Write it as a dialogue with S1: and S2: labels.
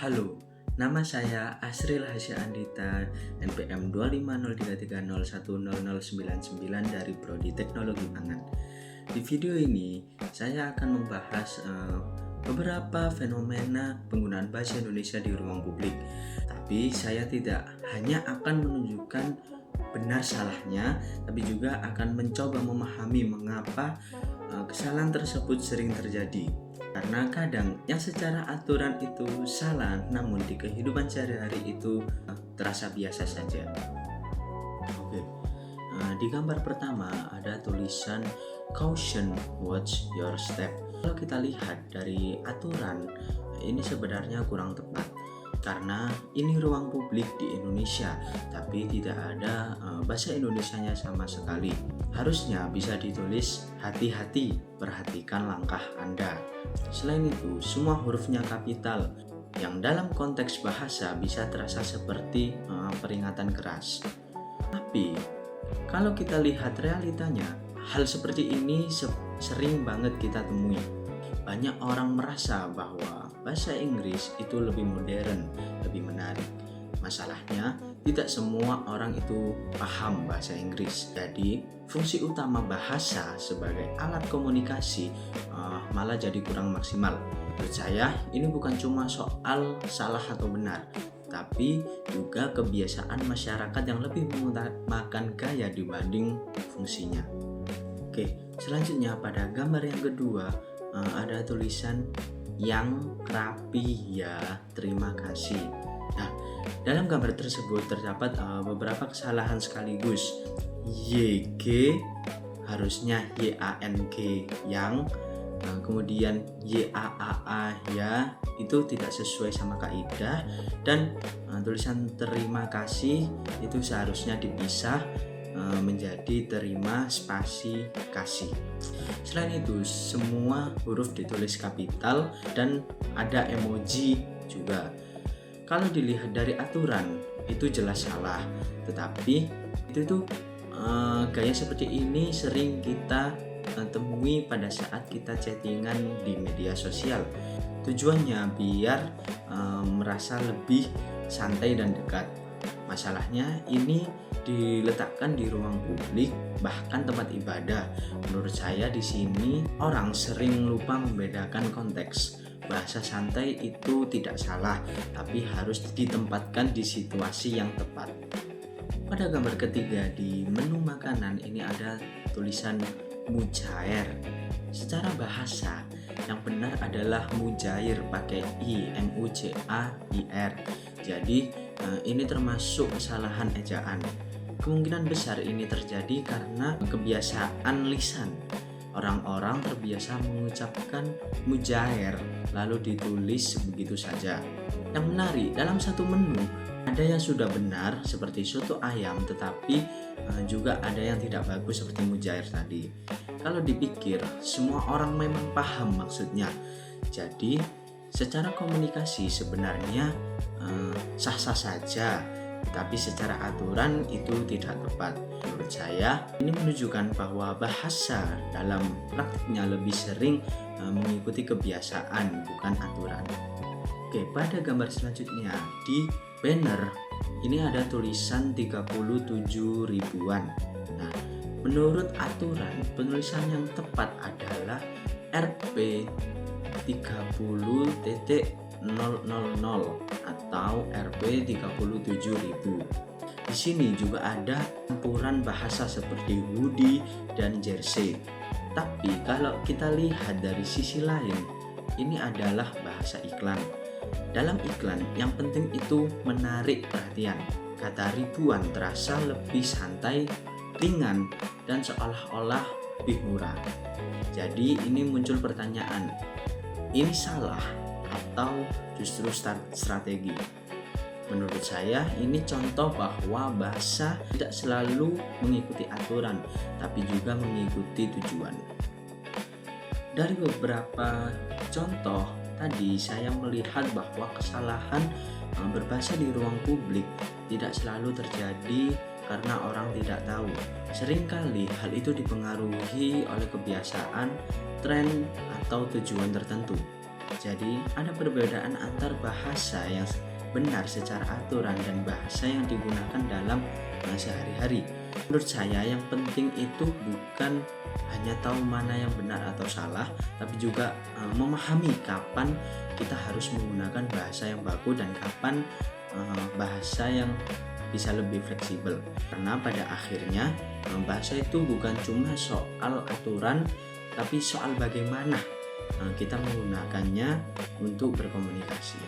S1: Halo, nama saya Asril Hasya Andita, NPM 25033010099 dari Prodi Teknologi Pangan. Di video ini, saya akan membahas beberapa fenomena penggunaan bahasa Indonesia di ruang publik. Tapi saya tidak hanya akan menunjukkan benar salahnya, tapi juga akan mencoba memahami mengapa kesalahan tersebut sering terjadi. Karena kadang yang secara aturan itu salah, namun di kehidupan sehari-hari itu terasa biasa saja. Oke, di gambar pertama ada tulisan caution, watch your step. Kalau kita lihat dari aturan, ini sebenarnya kurang tepat. Karena ini ruang publik di Indonesia, tapi tidak ada bahasa Indonesianya sama sekali. Harusnya bisa ditulis hati-hati, perhatikan langkah Anda. Selain itu, semua hurufnya kapital, yang dalam konteks bahasa bisa terasa seperti peringatan keras. Tapi, kalau kita lihat realitanya, hal seperti ini sering banget kita temui. Banyak orang merasa bahwa bahasa Inggris itu lebih modern, lebih menarik. Masalahnya, tidak semua orang itu paham bahasa Inggris. Jadi, fungsi utama bahasa sebagai alat komunikasi malah jadi kurang maksimal. Menurut saya, ini bukan cuma soal salah atau benar, tapi juga kebiasaan masyarakat yang lebih mengutamakan gaya dibanding fungsinya. Oke, selanjutnya pada gambar yang kedua ada tulisan yang rapi ya, terima kasih. Nah, dalam gambar tersebut terdapat beberapa kesalahan sekaligus. YG harusnya YANG yang, kemudian YAAA ya, itu tidak sesuai sama kaidah, dan tulisan terima kasih itu seharusnya dipisah menjadi terima spasi kasih. Selain itu, semua huruf ditulis kapital dan ada emoji juga. Kalau dilihat dari aturan itu jelas salah, tetapi itu gaya seperti ini sering kita temui pada saat kita chattingan di media sosial. Tujuannya biar merasa lebih santai dan dekat. Masalahnya ini diletakkan di ruang publik, bahkan tempat ibadah. Menurut saya di sini orang sering lupa membedakan konteks. Bahasa santai itu tidak salah, tapi harus ditempatkan di situasi yang tepat. Pada gambar ketiga di menu makanan ini ada tulisan mujair. Secara bahasa yang benar adalah mujair pakai i, mujair. Jadi ini termasuk kesalahan ejaan. Kemungkinan besar ini terjadi karena kebiasaan lisan. Orang-orang terbiasa mengucapkan mujair lalu ditulis begitu saja. Yang menarik, dalam satu menu ada yang sudah benar seperti soto ayam, tetapi juga ada yang tidak bagus seperti mujair tadi. Kalau dipikir, semua orang memang paham maksudnya. Jadi, secara komunikasi sebenarnya sah-sah saja, tapi secara aturan itu tidak tepat. Menurut saya, ini menunjukkan bahwa bahasa dalam praktiknya lebih sering mengikuti kebiasaan, bukan aturan. Oke, pada gambar selanjutnya di banner ini ada tulisan 37 ribuan. Nah, menurut aturan penulisan yang tepat adalah RP 30.000 atau RP 37.000. Di sini juga ada campuran bahasa seperti hoodie dan jersey. Tapi kalau kita lihat dari sisi lain, ini adalah bahasa iklan. Dalam iklan, yang penting itu menarik perhatian. Kata ribuan terasa lebih santai, ringan, dan seolah-olah lebih murah. Jadi ini muncul pertanyaan, ini salah atau justru strategi? Menurut saya ini contoh bahwa bahasa tidak selalu mengikuti aturan, tapi juga mengikuti tujuan. Dari beberapa contoh tadi saya melihat bahwa kesalahan berbahasa di ruang publik tidak selalu terjadi karena orang tidak tahu. Seringkali hal itu dipengaruhi oleh kebiasaan, tren, atau tujuan tertentu. Jadi ada perbedaan antar bahasa yang benar secara aturan dan bahasa yang digunakan dalam sehari-hari. Menurut saya yang penting itu bukan hanya tahu mana yang benar atau salah, tapi juga memahami kapan kita harus menggunakan bahasa yang baku dan kapan bahasa yang bisa lebih fleksibel. Karena pada akhirnya bahasa itu bukan cuma soal aturan, tapi soal bagaimana kita menggunakannya untuk berkomunikasi.